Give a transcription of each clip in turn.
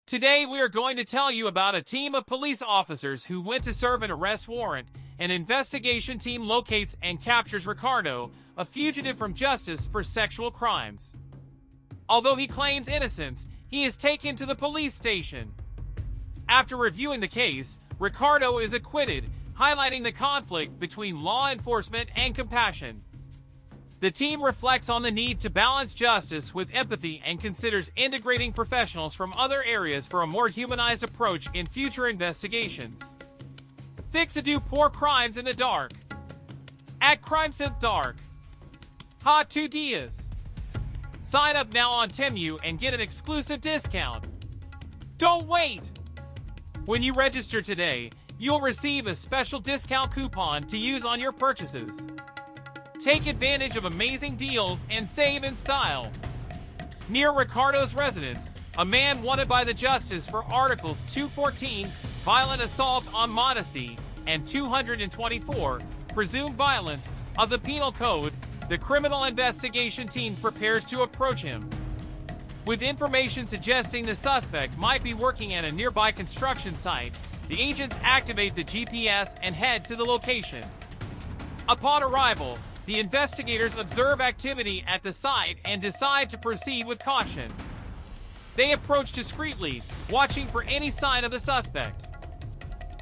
Today we are going to tell you about a team of police officers who went to serve an arrest warrant. An investigation team locates and captures Ricardo, a fugitive from justice for sexual crimes. Although he claims innocence, he is taken to the police station. After reviewing the case, Ricardo is acquitted, highlighting the conflict between law enforcement and compassion. The team reflects on the need to balance justice with empathy and considers integrating professionals from other areas for a more humanized approach in future investigations. Fix-a-do poor crimes in the dark. At crimeprevention. Ha 2 dias. Sign up now on Temu and get an exclusive discount. Don't wait! When you register today, you'll receive a special discount coupon to use on your purchases. Take advantage of amazing deals and save in style. Near Ricardo's residence, a man wanted by the Justice for Articles 214, violent assault on modesty, and 224, presumed violence, of the Penal Code, the criminal investigation team prepares to approach him. With information suggesting the suspect might be working at a nearby construction site, the agents activate the GPS and head to the location. Upon arrival, the investigators observe activity at the site and decide to proceed with caution. They approach discreetly, watching for any sign of the suspect.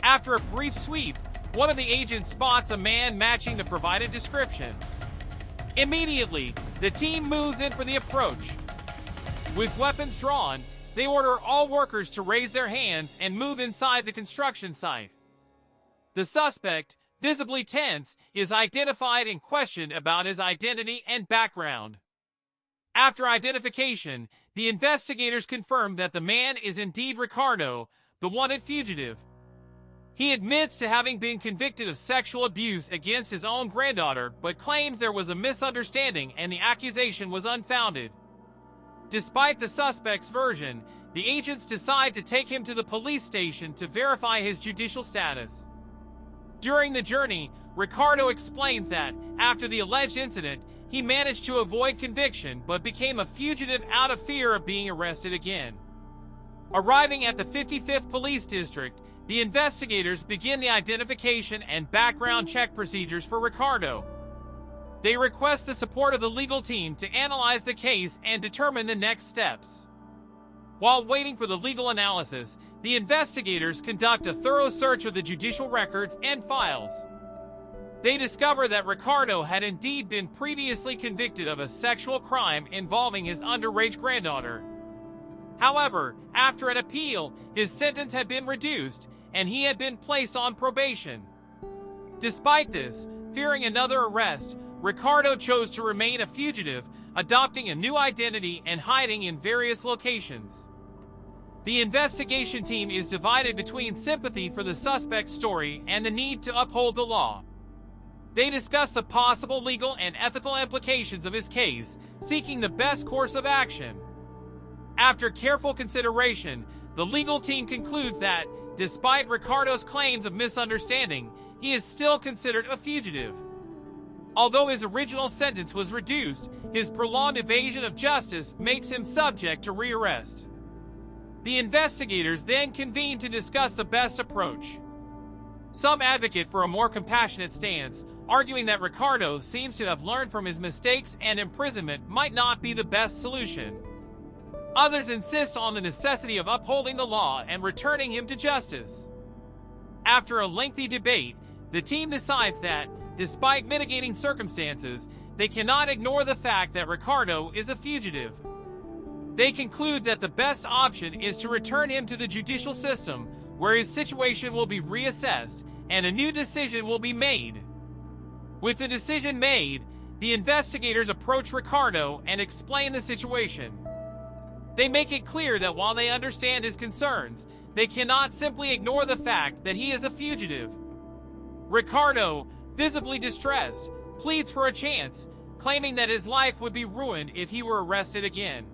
After a brief sweep, one of the agents spots a man matching the provided description. Immediately, the team moves in for the approach. With weapons drawn, they order all workers to raise their hands and move inside the construction site. The suspect, visibly tense, is identified and questioned about his identity and background. After identification, the investigators confirm that the man is indeed Ricardo, the wanted fugitive. He admits to having been convicted of sexual abuse against his own granddaughter, but claims there was a misunderstanding and the accusation was unfounded. Despite the suspect's version, the agents decide to take him to the police station to verify his judicial status. During the journey, Ricardo explains that, after the alleged incident, he managed to avoid conviction but became a fugitive out of fear of being arrested again. Arriving at the 55th Police District, the investigators begin the identification and background check procedures for Ricardo. They request the support of the legal team to analyze the case and determine the next steps. While waiting for the legal analysis, the investigators conduct a thorough search of the judicial records and files. They discover that Ricardo had indeed been previously convicted of a sexual crime involving his underage granddaughter. However, after an appeal, his sentence had been reduced, and he had been placed on probation. Despite this, fearing another arrest, Ricardo chose to remain a fugitive, adopting a new identity and hiding in various locations. The investigation team is divided between sympathy for the suspect's story and the need to uphold the law. They discuss the possible legal and ethical implications of his case, seeking the best course of action. After careful consideration, the legal team concludes that, despite Ricardo's claims of misunderstanding, he is still considered a fugitive. Although his original sentence was reduced, his prolonged evasion of justice makes him subject to rearrest. The investigators then convene to discuss the best approach. Some advocate for a more compassionate stance, arguing that Ricardo seems to have learned from his mistakes and imprisonment might not be the best solution. Others insist on the necessity of upholding the law and returning him to justice. After a lengthy debate, the team decides that, despite mitigating circumstances, they cannot ignore the fact that Ricardo is a fugitive. They conclude that the best option is to return him to the judicial system, where his situation will be reassessed and a new decision will be made. With the decision made, the investigators approach Ricardo and explain the situation. They make it clear that while they understand his concerns, they cannot simply ignore the fact that he is a fugitive. Ricardo, visibly distressed, pleads for a chance, claiming that his life would be ruined if he were arrested again.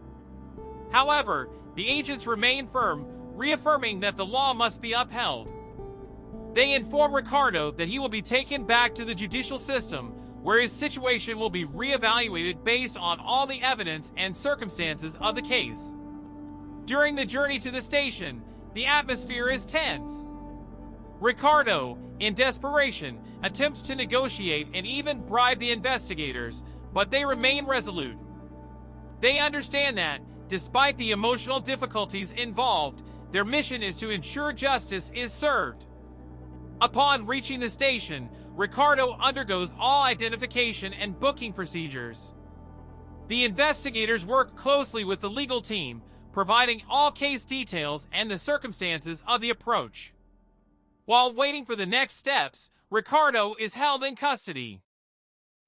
However, the agents remain firm, reaffirming that the law must be upheld. They inform Ricardo that he will be taken back to the judicial system, where his situation will be reevaluated based on all the evidence and circumstances of the case. During the journey to the station, the atmosphere is tense. Ricardo, in desperation, attempts to negotiate and even bribe the investigators, but they remain resolute. They understand that, despite the emotional difficulties involved, their mission is to ensure justice is served. Upon reaching the station, Ricardo undergoes all identification and booking procedures. The investigators work closely with the legal team, providing all case details and the circumstances of the approach. While waiting for the next steps, Ricardo is held in custody.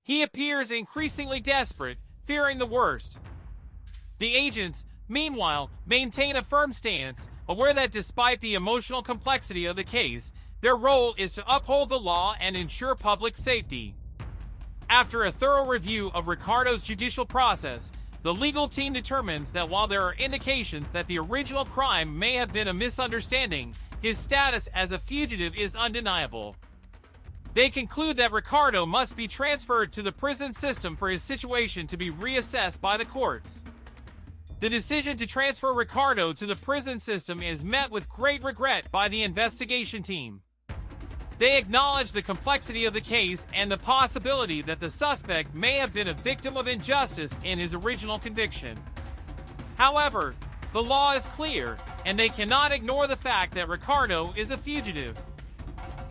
He appears increasingly desperate, fearing the worst. The agents, meanwhile, maintain a firm stance, aware that despite the emotional complexity of the case, their role is to uphold the law and ensure public safety. After a thorough review of Ricardo's judicial process, the legal team determines that while there are indications that the original crime may have been a misunderstanding, his status as a fugitive is undeniable. They conclude that Ricardo must be transferred to the prison system for his situation to be reassessed by the courts. The decision to transfer Ricardo to the prison system is met with great regret by the investigation team. They acknowledge the complexity of the case and the possibility that the suspect may have been a victim of injustice in his original conviction. However, the law is clear, and they cannot ignore the fact that Ricardo is a fugitive.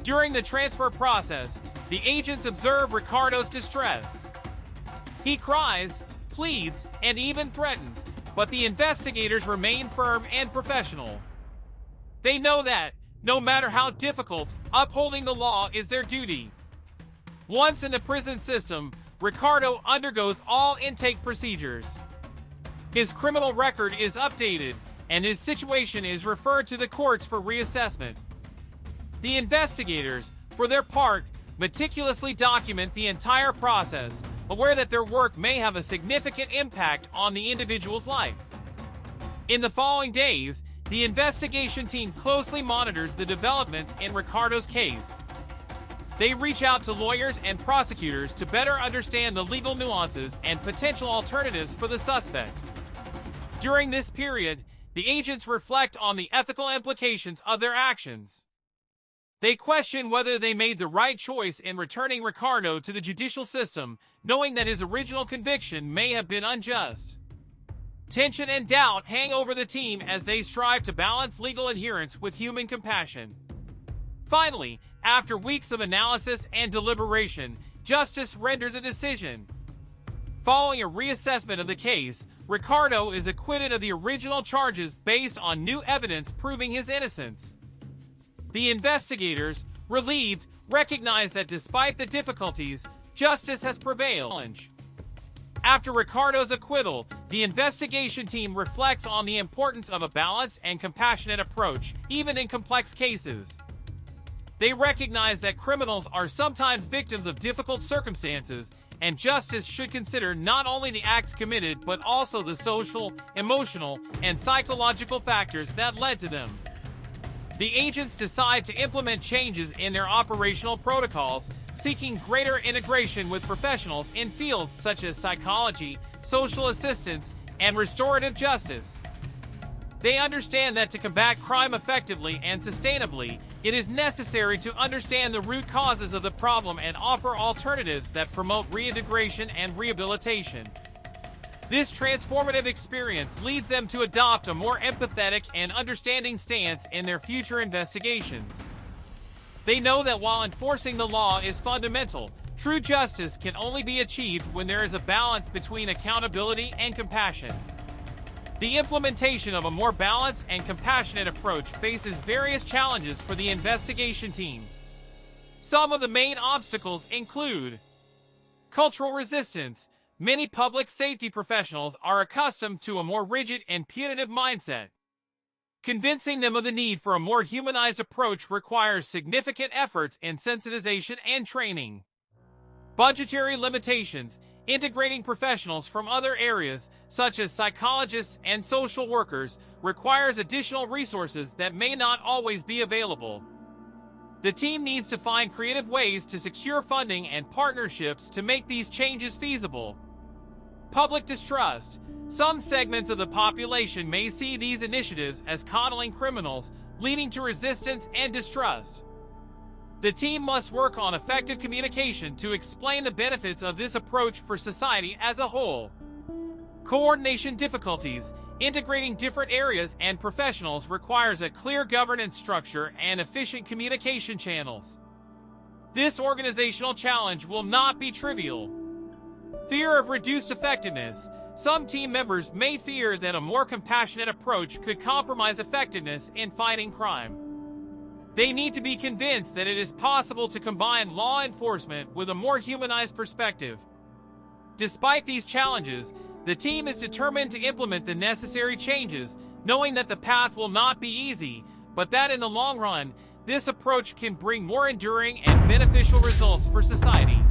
During the transfer process, the agents observe Ricardo's distress. He cries, pleads, and even threatens, but the investigators remain firm and professional. They know that, no matter how difficult, upholding the law is their duty. Once in the prison system, Ricardo undergoes all intake procedures. His criminal record is updated, and his situation is referred to the courts for reassessment. The investigators, for their part, meticulously document the entire process, aware that their work may have a significant impact on the individual's life. In the following days, the investigation team closely monitors the developments in Ricardo's case. They reach out to lawyers and prosecutors to better understand the legal nuances and potential alternatives for the suspect. During this period, the agents reflect on the ethical implications of their actions. They question whether they made the right choice in returning Ricardo to the judicial system, knowing that his original conviction may have been unjust. Tension and doubt hang over the team as they strive to balance legal adherence with human compassion. Finally, after weeks of analysis and deliberation, justice renders a decision. Following a reassessment of the case, Ricardo is acquitted of the original charges based on new evidence proving his innocence. The investigators, relieved, recognize that despite the difficulties, justice has prevailed. After Ricardo's acquittal, the investigation team reflects on the importance of a balanced and compassionate approach, even in complex cases. They recognize that criminals are sometimes victims of difficult circumstances, and justice should consider not only the acts committed but also the social, emotional, and psychological factors that led to them. The agents decide to implement changes in their operational protocols, seeking greater integration with professionals in fields such as psychology, social assistance, and restorative justice. They understand that to combat crime effectively and sustainably, it is necessary to understand the root causes of the problem and offer alternatives that promote reintegration and rehabilitation. This transformative experience leads them to adopt a more empathetic and understanding stance in their future investigations. They know that while enforcing the law is fundamental, true justice can only be achieved when there is a balance between accountability and compassion. The implementation of a more balanced and compassionate approach faces various challenges for the investigation team. Some of the main obstacles include cultural resistance. Many public safety professionals are accustomed to a more rigid and punitive mindset. Convincing them of the need for a more humanized approach requires significant efforts in sensitization and training. Budgetary limitations. Integrating professionals from other areas, such as psychologists and social workers, requires additional resources that may not always be available. The team needs to find creative ways to secure funding and partnerships to make these changes feasible. public distrust. Some segments of the population may see these initiatives as coddling criminals, leading to resistance and distrust. The team must work on effective communication to explain the benefits of this approach for society as a whole. Coordination difficulties. Integrating different areas and professionals requires a clear governance structure and efficient communication channels. This organizational challenge will not be trivial. Fear of reduced effectiveness. Some team members may fear that a more compassionate approach could compromise effectiveness in fighting crime. They need to be convinced that it is possible to combine law enforcement with a more humanized perspective. Despite these challenges, the team is determined to implement the necessary changes, knowing that the path will not be easy, but that in the long run, this approach can bring more enduring and beneficial results for society.